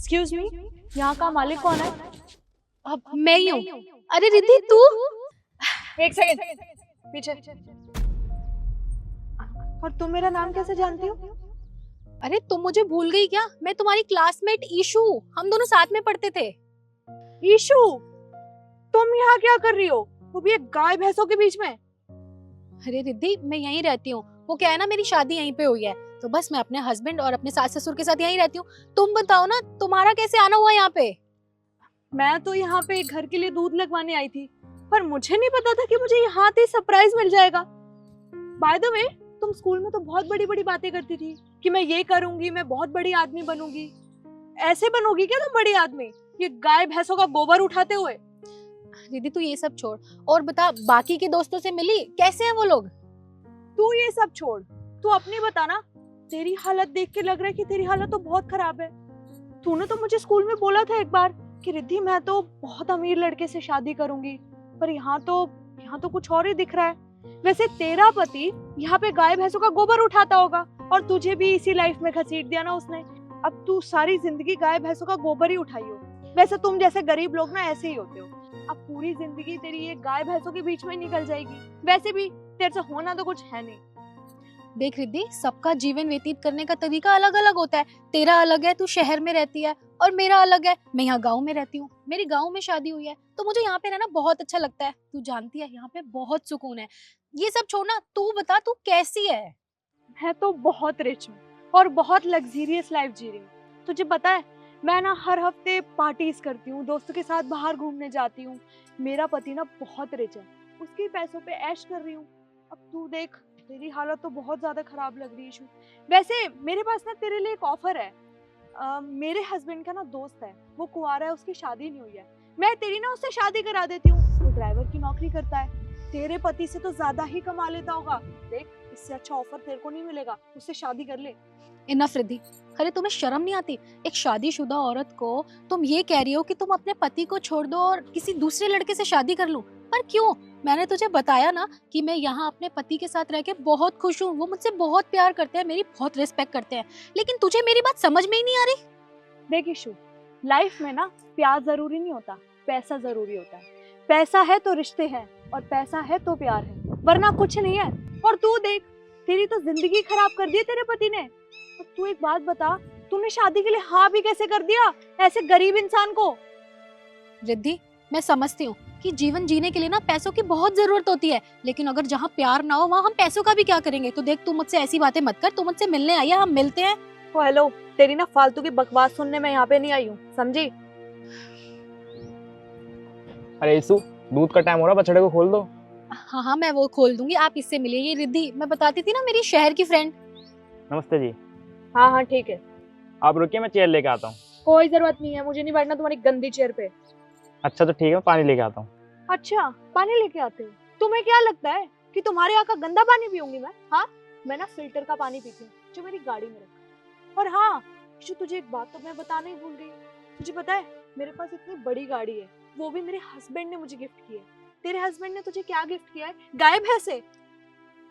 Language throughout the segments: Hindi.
एक्सक्यूज मी, यहाँ का मालिक कौन है? अब मैं ही हूँ। अरे रिद्धि तू। एक सेकंड, पीछे। और तुम मेरा नाम कैसे जानती हो? अरे तुम मुझे भूल गई क्या? मैं तुम्हारी क्लासमेट ईशू, हम दोनों साथ में पढ़ते थे। ईशू, तुम यहाँ क्या कर रही हो? वो भी एक गाय भैंसों के बीच में। अरे रिद्धि मैं यहीं रहती हूँ। वो क्या है ना, मेरी शादी यहीं पे हुई है, तो बस मैं अपने हस्बैंड और अपने सास ससुर के साथ यहीं रहती हूँ। तुम बताओ ना, तुम्हारा कैसे आना हुआ यहाँ पे? मैं तो यहाँ पे घर के लिए दूध लगवाने आई थी, पर मुझे नहीं पता था कि मुझे यहाँ से सरप्राइज मिल जाएगा। बाय द वे, तुम स्कूल में तो बहुत बड़ी बड़ी बातें करती थी कि मैं ये करूंगी, मैं बहुत बड़ी आदमी बनूंगी। ऐसे बनोगी क्या तुम बड़ी आदमी, ये गाय भैंसों का गोबर उठाते हुए? रिद्धि तू ये सब छोड़ और बता, बाकी के दोस्तों से मिली? कैसे हैं वो लोग? तू ये सब छोड़, तू अपनी बता ना। तेरी हालत देख के लग रहा है कि तेरी हालत तो बहुत खराब है। तूने तो मुझे स्कूल में बोला था एक बार कि रिद्धि मैं तो बहुत अमीर लड़के से शादी करूंगी, पर यहाँ तो कुछ और ही दिख रहा है। वैसे तेरा पति यहाँ पे गाय भैंसों का गोबर उठाता होगा और तुझे भी इसी लाइफ में घसीट दिया ना उसने। अब तू सारी जिंदगी गाय भैंसों का गोबर ही उठाई हो। वैसे तुम जैसे गरीब लोग ना ऐसे ही होते हो। अब पूरी जिंदगी तेरी ये गाय भैंसों के बीच में निकल जाएगी। वैसे भी तेरे से होना तो कुछ है नहीं। देख रिद्धि, सबका जीवन व्यतीत करने का तरीका अलग अलग होता है। तेरा अलग है, तू शहर में रहती है, और मेरा अलग है, मैं यहाँ गांव में रहती हूँ। मेरी गांव में शादी हुई है, तो मुझे यहाँ पे रहना बहुत अच्छा लगता है। तू जानती है यहाँ पे बहुत सुकून है। ये सब छोड़ना, तू बता तू कैसी है? मैं तो बहुत रिच हूँ और बहुत लग्जरियस लाइफ जी रही हूँ। तुझे पता है, मैं ना हर हफ्ते पार्टीज करती हूँ, दोस्तों के साथ बाहर घूमने जाती हूँ। मेरा पति ना बहुत रिच है, उसके पैसों पे ऐश कर रही हूँ। अब तू देख, तेरी हालत तो बहुत ज्यादा खराब लग रही है इशू। वैसे मेरे पास ना तेरे लिए एक ऑफर है। मेरे हस्बैंड का ना दोस्त है, वो कुंवारा है, उसकी शादी नहीं हुई है। मैं तेरी ना उससे शादी करा देती हूँ। वो ड्राइवर की नौकरी करता है, तेरे पति से तो ज्यादा ही कमा लेता होगा। देख, इससे अच्छा ऑफर तेरे को नहीं मिलेगा, उससे शादी कर ले। इनफ रिद्धि। अरे तुम्हें शर्म नहीं आती? एक शादीशुदा औरत को तुम ये कह रही हो कि तुम अपने पति को छोड़ दो और किसी दूसरे लड़के से शादी कर लूं? पर क्यों? मैंने तुझे बताया ना कि मैं यहाँ अपने पति के साथ रह के बहुत खुश हूँ। वो मुझसे बहुत प्यार करते हैं, मेरी बहुत रिस्पेक्ट करते हैं। लेकिन तुझे मेरी बात समझ में ही नहीं आ रही। देख इशू, लाइफ में ना प्यार जरूरी नहीं होता, पैसा जरूरी होता है। पैसा है तो रिश्ते हैं, और पैसा है तो प्यार है, वरना कुछ नहीं है। और तू देख, तेरी तो जिंदगी खराब कर दी तेरे पति ने। और तू एक बात बता, तूने शादी के लिए हाँ भी कैसे कर दिया ऐसे गरीब इंसान को? रिद्धि, मैं समझती हूँ कि जीवन जीने के लिए ना पैसों की बहुत जरूरत होती है, लेकिन अगर जहाँ प्यार ना हो वहाँ हम पैसों का भी क्या करेंगे? तो देख, तू मुझसे ऐसी बातें मत कर। तू मुझसे मिलने आई है, हम मिलते हैं। ओ हेलो, तेरी ना फालतू की बकवास सुनने मैं यहाँ पे नहीं आई हूँ, समझी? अरे यीशु, दूध का टाइम हो रहा, बछड़े को खोल दो। हाँ हाँ, मैं वो खोल दूंगी, आप इससे मिलिए। ये रिद्धि, मैं बताती थी ना, मेरी शहर की फ्रेंड। नमस्ते जी। हाँ हाँ ठीक है। आप रुकिए, मैं चेयर लेके आता हूँ। कोई जरूरत नहीं है, मुझे नहीं बैठना तुम्हारी गंदी चेयर पे। अच्छा तो ठीक है, मैं पानी लेके आता हूँ। अच्छा, पानी लेके आते हो? तुम्हें क्या लगता है कि तुम्हारे यहाँ का गंदा पानी पीऊंगी मैं? हाँ, मैं ना फिल्टर का पानी पीती हूँ जो मेरी गाड़ी में रखा। और हाँ इशू, तुझे एक बात तो मैं बताना ही भूल गई। तुझे पता है, मेरे पास इतनी बड़ी गाड़ी है, वो भी मेरे हस्बैंड ने मुझे गिफ्ट की है। तेरे हस्बैंड ने तुझे क्या गिफ्ट किया है? गाय भैंसे।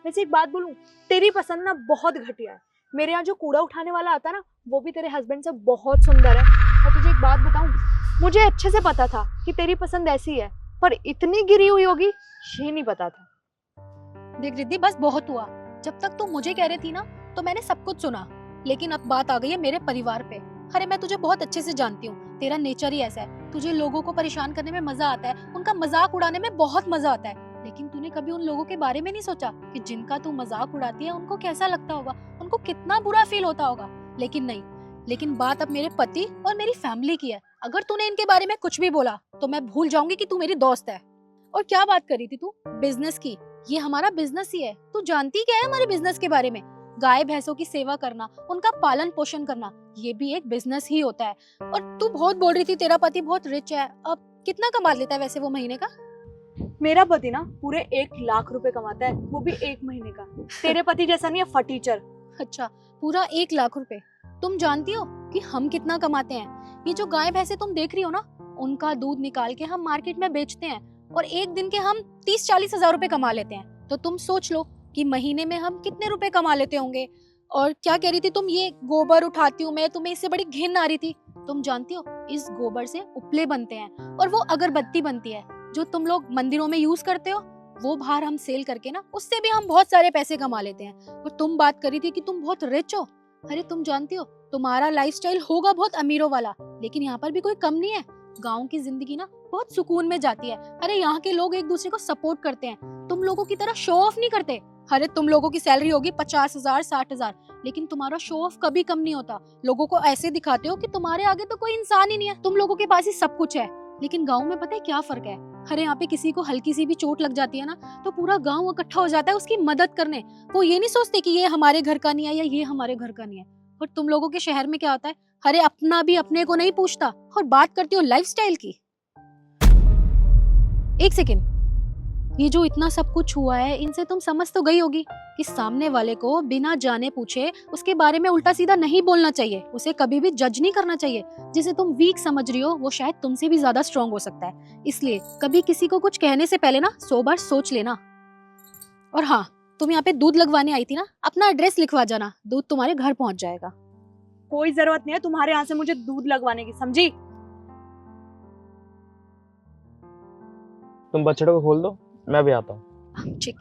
वैसे एक बात बोलूं, तेरी पसंद ना बहुत घटिया है। मेरे यहाँ जो कूड़ा उठाने वाला आता है ना, वो भी तेरे हस्बैंड से बहुत सुंदर है। और तुझे एक बात बताऊं, मुझे अच्छे से पता था कि तेरी पसंद ऐसी है, पर इतनी गिरी हुई होगी ये नहीं पता था। देख रिद्धि, बस बहुत हुआ। जब तक तू मुझे कह रही थी ना, तो मैंने सब कुछ सुना, लेकिन अब बात आ गई है मेरे परिवार पे। अरे मैं तुझे बहुत अच्छे से जानती हूँ, तेरा नेचर ही ऐसा है। तुझे लोगों को परेशान करने में मजा आता है, उनका मजाक उड़ाने में बहुत मजा आता है। लेकिन तूने कभी उन लोगों के बारे में नहीं सोचा कि जिनका तू मजाक उड़ाती है उनको कैसा लगता होगा, उनको कितना बुरा फील होता होगा। लेकिन नहीं, लेकिन बात अब मेरे पति और मेरी फैमिली की है। अगर तूने इनके बारे में कुछ भी बोला तो मैं भूल जाऊंगी कि तू मेरी दोस्त है। और क्या बात करी थी तू बिजनेस की? ये हमारा बिजनेस ही है। तू जानती क्या है हमारे बिजनेस के बारे में? गाय भैंसों की सेवा करना, उनका पालन पोषण करना, ये भी एक बिजनेस ही होता है। और तू बहुत बोल रही थी तेरा पति बहुत रिच है। अब कितना कमा लेता है वैसे वो महीने का? मेरा पति ना पूरे 1 लाख रुपए कमाता है, वो भी 1 महीने का। तेरे पति जैसा नहीं है फटीचर। अच्छा, पूरा 1 लाख रुपए? तुम जानती हो कि हम कितना कमाते हैं? ये जो गाय भैंसे तुम देख रही हो ना, उनका दूध निकाल के हम मार्केट में बेचते हैं और एक दिन के हम 30-40 हजार रुपए कमा लेते हैं। तो तुम सोच लो कि महीने में हम कितने रुपए कमा लेते होंगे। और क्या कह रही थी तुम, ये गोबर उठाती हूँ मैं, तुम्हें इससे बड़ी घिन आ रही थी। तुम जानती हो इस गोबर से उपले बनते हैं और वो अगरबत्ती बनती है जो तुम लोग मंदिरों में यूज करते हो, वो बाहर हम सेल करके ना उससे भी हम बहुत सारे पैसे कमा लेते हैं। और तुम बात करी थी कि तुम बहुत रिच हो। अरे तुम जानती हो तुम्हारा लाइफस्टाइल होगा बहुत अमीरों वाला, लेकिन यहाँ पर भी कोई कम नहीं है। गाँव की जिंदगी ना बहुत सुकून में जाती है। अरे यहाँ के लोग एक दूसरे को सपोर्ट करते हैं, तुम लोगों की तरह शो ऑफ नहीं करते। अरे तुम लोगों की सैलरी होगी 50,000 60,000, लेकिन तुम्हारा शो ऑफ कभी कम नहीं होता। लोगों को ऐसे दिखाते हो कि तुम्हारे आगे तो कोई इंसान ही नहीं है, तुम लोगों के पास ही सब कुछ है। लेकिन गाँव में पता है क्या फर्क है? अरे यहाँ पे किसी को हल्की सी भी चोट लग जाती है ना तो पूरा गाँव इकट्ठा हो जाता है उसकी मदद करने। वो ये नहीं सोचते कि ये हमारे घर का नहीं है या ये हमारे घर का नहीं है। और तुम लोगों के शहर में क्या होता है? अरे अपना भी अपने को नहीं पूछता। और बात करती हो लाइफस्टाइल की, एक सेकेंड, ये जो इतना सब कुछ हुआ है इनसे तुम समझ तो गई होगी कि सामने वाले को बिना जाने पूछे उसके बारे में उल्टा सीधा नहीं बोलना चाहिए, उसे कभी भी जज नहीं करना चाहिए। जिसे तुम वीक समझ रही हो वो शायद तुमसे भी ज्यादा स्ट्रांग हो सकता है, इसलिए कभी किसी को कुछ कहने से पहले ना 100 बार सोच लेना। और हाँ, तुम यहाँ पे दूध लगवाने आई थी ना, अपना एड्रेस लिखवा जाना, दूध तुम्हारे घर पहुंच जाएगा। कोई जरूरत नहीं है तुम्हारे यहाँ से मुझे दूध लगवाने की, समझी? तुम बछड़े को खोल दो, मैं भी आता हूँ। ठीक।